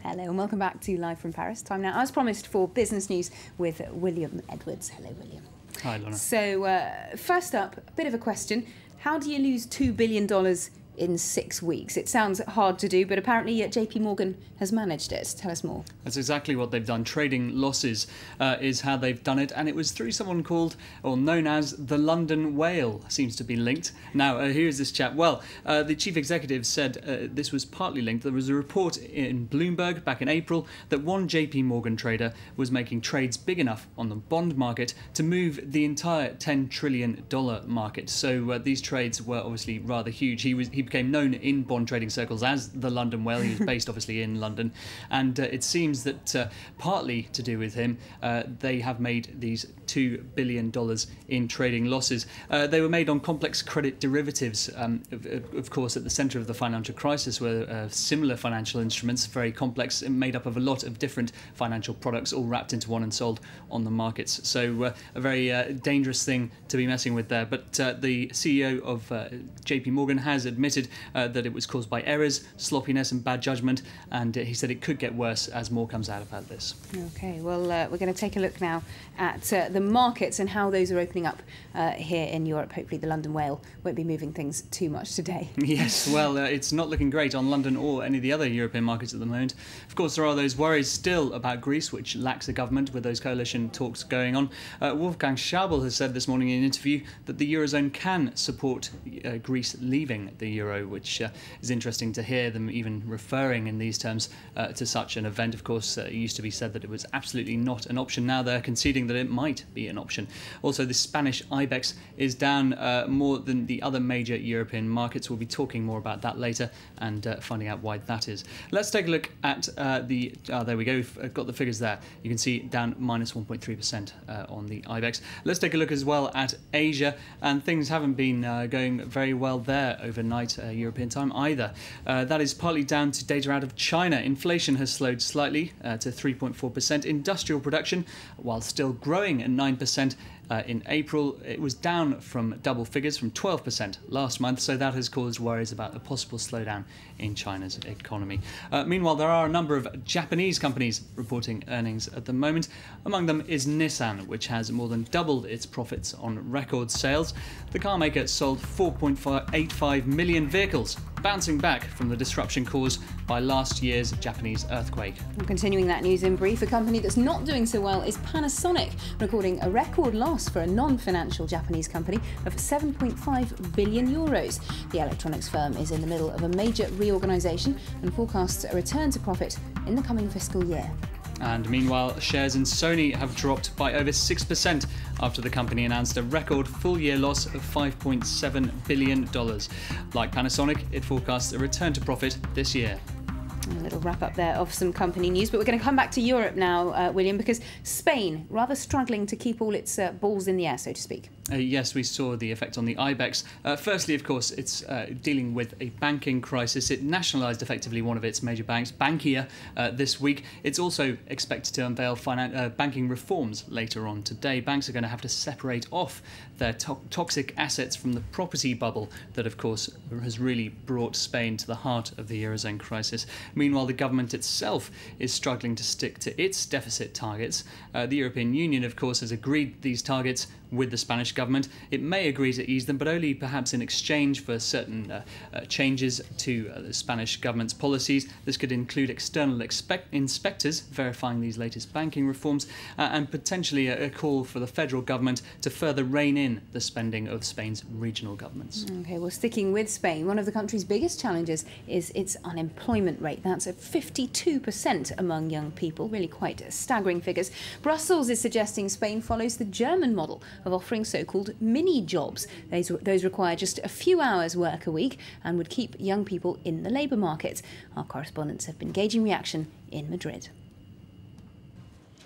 Hello and welcome back to Live from Paris. Time now, as promised, for business news with William Edwards. Hello, William. Hi, Lorna. So, first up, a bit of a question. How do you lose $2 billion in 6 weeks? It sounds hard to do, but apparently JP Morgan has managed it. Tell us more. That's exactly what they've done. Trading losses is how they've done it, and it was through someone called, or known as, the London Whale. Seems to be linked. Now, here's this chap. Well, the chief executive said this was partly linked. There was a report in Bloomberg back in April that one JP Morgan trader was making trades big enough on the bond market to move the entire $10 trillion market. So these trades were obviously rather huge. He became known in bond trading circles as the London Whale. He was based obviously in London, and it seems that partly to do with him, they have made these $2 billion in trading losses. They were made on complex credit derivatives. Of course, at the centre of the financial crisis were similar financial instruments, very complex, made up of a lot of different financial products, all wrapped into one and sold on the markets. So a very dangerous thing to be messing with there. But the CEO of JP Morgan has admitted that it was caused by errors, sloppiness and bad judgment, and he said it could get worse as more comes out about this. OK, well, we're going to take a look now at the markets and how those are opening up here in Europe. Hopefully the London Whale won't be moving things too much today. Yes, well, it's not looking great on London or any of the other European markets at the moment. Of course, there are those worries still about Greece, which lacks a government with those coalition talks going on. Wolfgang Schäuble has said this morning in an interview that the Eurozone can support Greece leaving the Euro, which is interesting to hear them even referring in these terms to such an event. Of course, it used to be said that it was absolutely not an option. Now they're conceding that it might be an option. Also, the Spanish IBEX is down more than the other major European markets. We'll be talking more about that later and finding out why that is. Let's take a look at there we go, I've got the figures there. You can see down minus 1.3% on the IBEX. Let's take a look as well at Asia, and things haven't been going very well there overnight European time either. That is partly down to data out of China. Inflation has slowed slightly to 3.4%. Industrial production, while still growing at 9%, in April, it was down from double figures, from 12% last month, so that has caused worries about a possible slowdown in China's economy. Meanwhile, there are a number of Japanese companies reporting earnings at the moment. Among them is Nissan, which has more than doubled its profits on record sales. The car maker sold 4.85 million vehicles, bouncing back from the disruption caused by last year's Japanese earthquake. Well, continuing that news in brief, a company that's not doing so well is Panasonic, recording a record loss for a non-financial Japanese company of 7.5 billion euros. The electronics firm is in the middle of a major reorganisation and forecasts a return to profit in the coming fiscal year. And meanwhile, shares in Sony have dropped by over 6% after the company announced a record full-year loss of $5.7 billion. Like Panasonic, it forecasts a return to profit this year. A little wrap up there of some company news, but we're going to come back to Europe now, William, because Spain rather struggling to keep all its balls in the air, so to speak. Yes, we saw the effect on the IBEX. Firstly, of course, it's dealing with a banking crisis. It nationalised effectively one of its major banks, Bankia, this week. It's also expected to unveil banking reforms later on today. Banks are going to have to separate off their toxic assets from the property bubble that, of course, has really brought Spain to the heart of the Eurozone crisis. Meanwhile, the government itself is struggling to stick to its deficit targets. The European Union, of course, has agreed these targets with the Spanish government. It may agree to ease them, but only perhaps in exchange for certain changes to the Spanish government's policies. This could include external inspectors verifying these latest banking reforms and potentially a call for the federal government to further rein in the spending of Spain's regional governments. OK, well, sticking with Spain, one of the country's biggest challenges is its unemployment rate. That's at 52% among young people, really quite staggering figures. Brussels is suggesting Spain follows the German model of offering so-called mini-jobs. Those require just a few hours work a week and would keep young people in the labour market. Our correspondents have been gauging reaction in Madrid.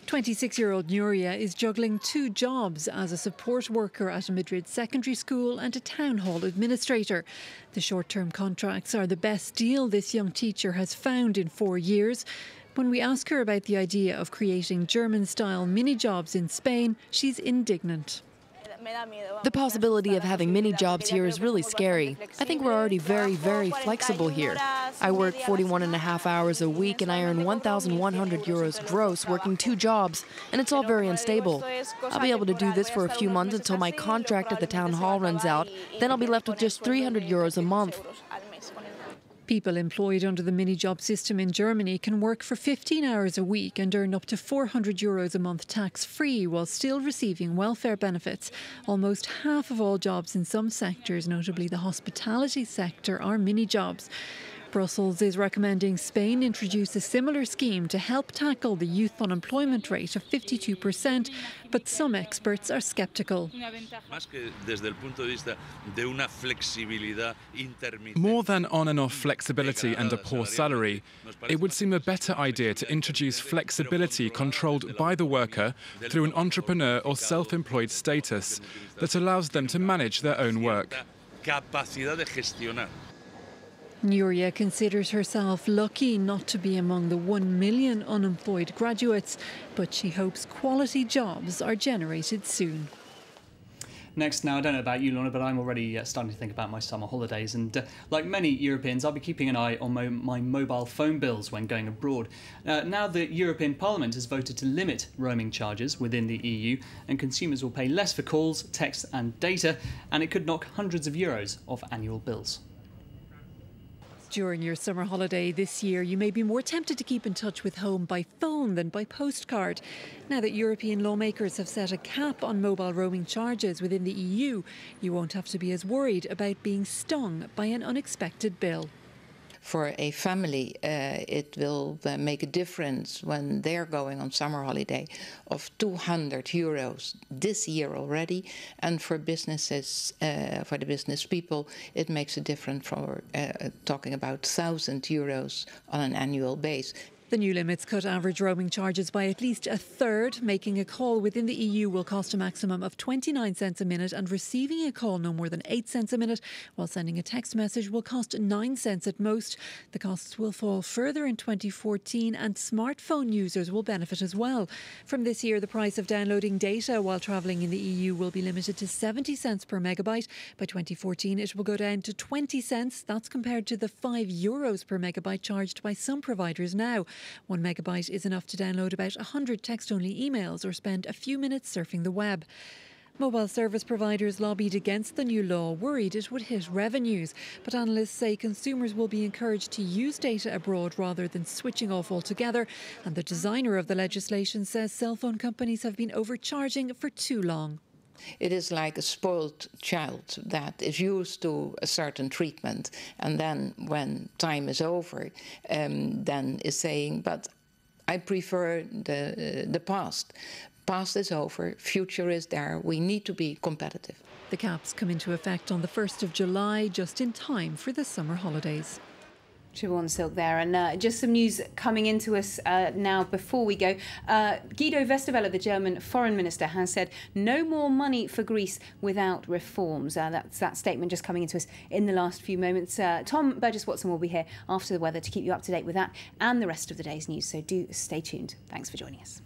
26-year-old Nuria is juggling 2 jobs as a support worker at a Madrid secondary school and a town hall administrator. The short-term contracts are the best deal this young teacher has found in 4 years. When we ask her about the idea of creating German-style mini-jobs in Spain, she's indignant. The possibility of having mini jobs here is really scary. I think we're already very, very flexible here. I work 41.5 hours a week and I earn 1,100 euros gross working 2 jobs, and it's all very unstable. I'll be able to do this for a few months until my contract at the town hall runs out, then I'll be left with just 300 euros a month. People employed under the mini-job system in Germany can work for 15 hours a week and earn up to 400 euros a month tax-free while still receiving welfare benefits. Almost half of all jobs in some sectors, notably the hospitality sector, are mini-jobs. Brussels is recommending Spain introduce a similar scheme to help tackle the youth unemployment rate of 52%, but some experts are sceptical. More than on and off flexibility and a poor salary, it would seem a better idea to introduce flexibility controlled by the worker through an entrepreneur or self-employed status that allows them to manage their own work. Nuria considers herself lucky not to be among the 1 million unemployed graduates, but she hopes quality jobs are generated soon. Next, now, I don't know about you, Lorna, but I'm already starting to think about my summer holidays. And like many Europeans, I'll be keeping an eye on my mobile phone bills when going abroad. Now the European Parliament has voted to limit roaming charges within the EU, and consumers will pay less for calls, text and data, and it could knock hundreds of euros off annual bills. During your summer holiday this year, you may be more tempted to keep in touch with home by phone than by postcard. Now that European lawmakers have set a cap on mobile roaming charges within the EU, you won't have to be as worried about being stung by an unexpected bill. For a family, it will make a difference when they're going on summer holiday of 200 euros this year already. And for businesses, for the business people, it makes a difference for talking about 1,000 euros on an annual base. The new limits cut average roaming charges by at least a third. Making a call within the EU will cost a maximum of 29 cents a minute, and receiving a call no more than 8 cents a minute, while sending a text message will cost 9 cents at most. The costs will fall further in 2014, and smartphone users will benefit as well. From this year, the price of downloading data while travelling in the EU will be limited to 70 cents per megabyte. By 2014, it will go down to 20 cents. That's compared to the €5 per megabyte charged by some providers now. 1 megabyte is enough to download about 100 text-only emails or spend a few minutes surfing the web. Mobile service providers lobbied against the new law, worried it would hit revenues. But analysts say consumers will be encouraged to use data abroad rather than switching off altogether. And the designer of the legislation says cell phone companies have been overcharging for too long. It is like a spoiled child that is used to a certain treatment, and then when time is over, then is saying, but I prefer the past. Past is over, future is there, we need to be competitive. The caps come into effect on the 1st of July, just in time for the summer holidays. Siobhan Silk there, and just some news coming into us now before we go. Guido Westerwelle, the German foreign minister, has said no more money for Greece without reforms. That's that statement just coming into us in the last few moments. Tom Burgess-Watson will be here after the weather to keep you up to date with that and the rest of the day's news, so do stay tuned. Thanks for joining us.